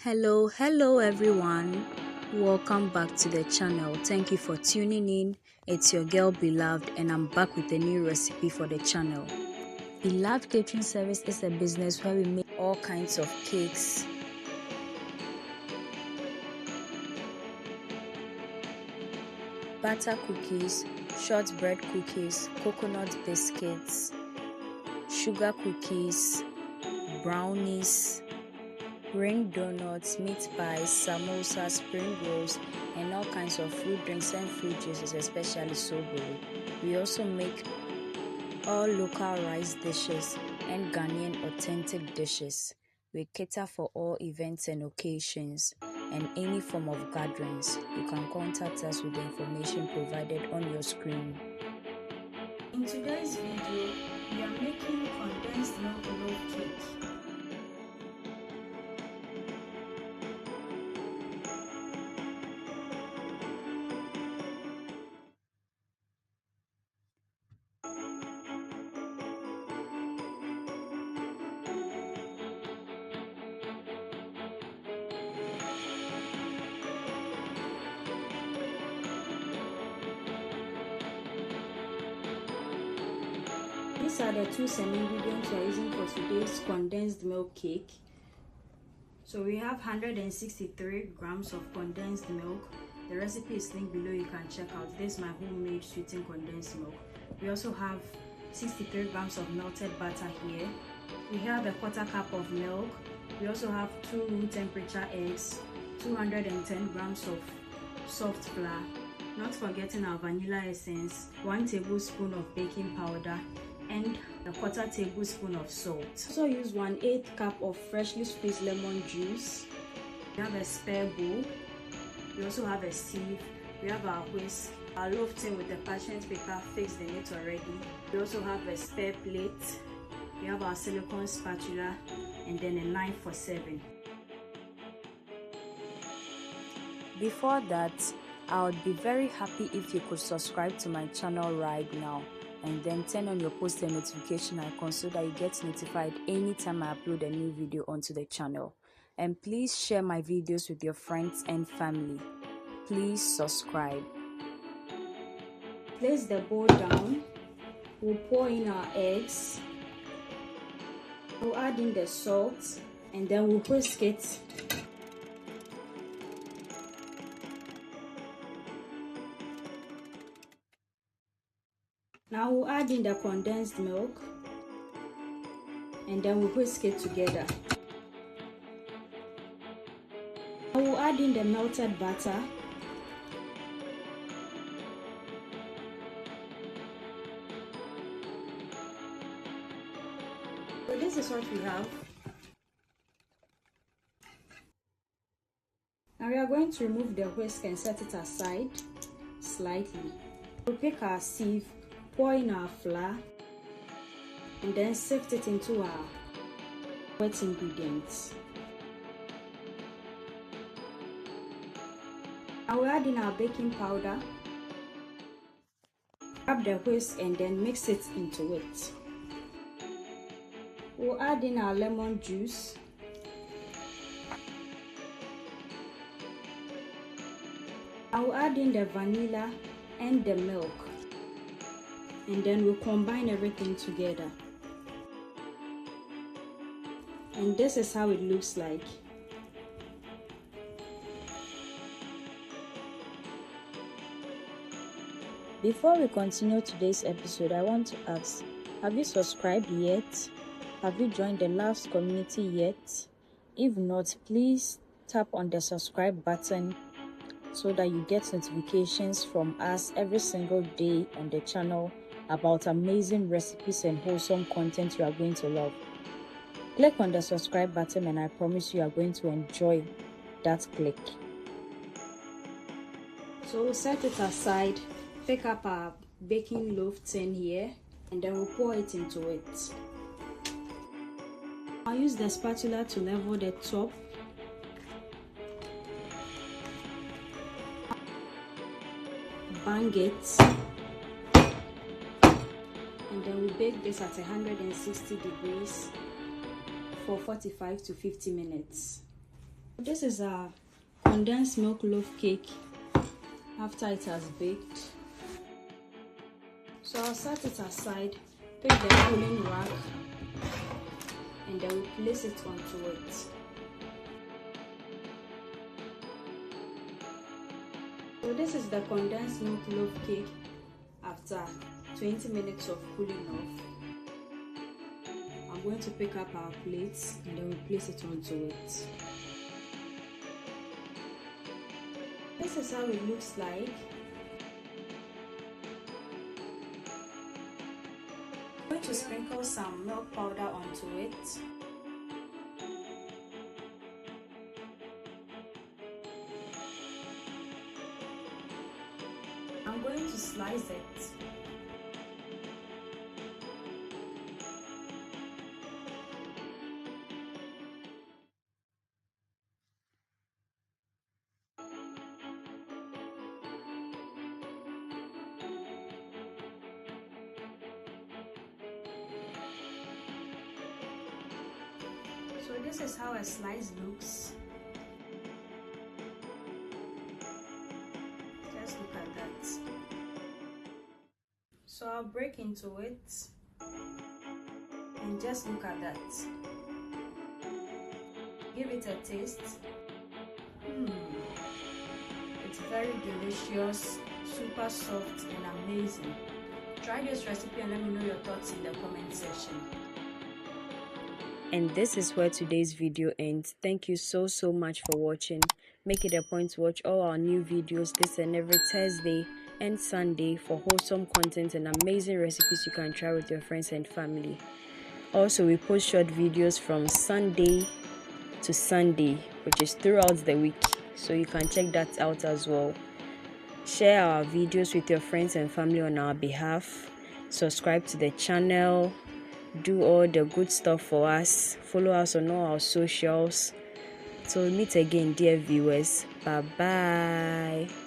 Hello everyone. Welcome back to the channel. Thank you for tuning in. It's your girl Beloved and I'm back with a new recipe for the channel. Beloved Catering Service is a business where we make all kinds of cakes, butter cookies, shortbread cookies, coconut biscuits, sugar cookies, brownies, ring donuts, meat pies, samosas, spring rolls, and all kinds of fruit drinks and fruit juices, especially soboro. We also make all local rice dishes and Ghanaian authentic dishes. We cater for all events and occasions and any form of gatherings. You can contact us with the information provided on your screen. In today's video, we are making condensed milk loaf cake. These are the two semi-ingredients we are using for today's condensed milk cake. So we have 163 grams of condensed milk. The recipe is linked below, you can check out. This is my homemade sweetened condensed milk. We also have 63 grams of melted butter here. We have a quarter cup of milk. We also have 2 room temperature eggs, 210 grams of soft flour, not forgetting our vanilla essence, 1 tablespoon of baking powder, and a quarter tablespoon of salt. Also use 1/8 cup of freshly squeezed lemon juice. We have a spare bowl. We also have a sieve. We have our whisk, our loaf tin with the parchment paper fixed in it already. We also have a spare plate. We have our silicone spatula and then a knife for serving. Before that, I would be very happy if you could subscribe to my channel right now and then turn on your post and notification icon so that you get notified anytime I upload a new video onto the channel. And please share my videos with your friends and family. Please subscribe. Place the bowl down. We'll pour in our eggs. We'll add in the salt and then we'll whisk it. Now we'll add in the condensed milk and then we'll whisk it together. Now we'll add in the melted butter. So this is what we have. Now we are going to remove the whisk and set it aside slightly. We'll pick our sieve, pour in our flour, and then sift it into our wet ingredients. I will add in our baking powder, grab the whisk and then mix it into it. We'll add in our lemon juice, I will add in the vanilla and the milk, and then we'll combine everything together. And this is how it looks like. Before we continue today's episode, I want to ask, have you subscribed yet? Have you joined the Loaf's community yet? If not, please tap on the subscribe button so that you get notifications from us every single day on the channel about amazing recipes and wholesome content you are going to love. Click on the subscribe button and I promise you are going to enjoy that click. So we'll set it aside, pick up our baking loaf tin here, and then we'll pour it into it. I'll use the spatula to level the top. Bang it. And then we bake this at 160 degrees for 45 to 50 minutes. This is a condensed milk loaf cake after it has baked. So I'll set it aside, pick the cooling rack, and then we place it onto it. So this is the condensed milk loaf cake after 20 minutes of cooling off. I'm going to pick up our plates and then we place it onto it. This is how it looks like. I'm going to sprinkle some milk powder onto it. I'm going to slice it. So this is how a slice looks. Just look at that. So I'll break into it and just look at that. Give it a taste. It's very delicious, super soft and amazing. Try this recipe and let me know your thoughts in the comment section. And this is where today's video ends. Thank you so much for watching. Make it a point to watch all our new videos this and every Thursday and Sunday for wholesome content and amazing recipes you can try with your friends and family. Also, we post short videos from Sunday to Sunday, which is throughout the week, so you can check that out as well. Share our videos with your friends and family on our behalf. Subscribe to the channel. Do all the good stuff for us. Follow us on all our socials. So meet again, dear viewers. Bye bye.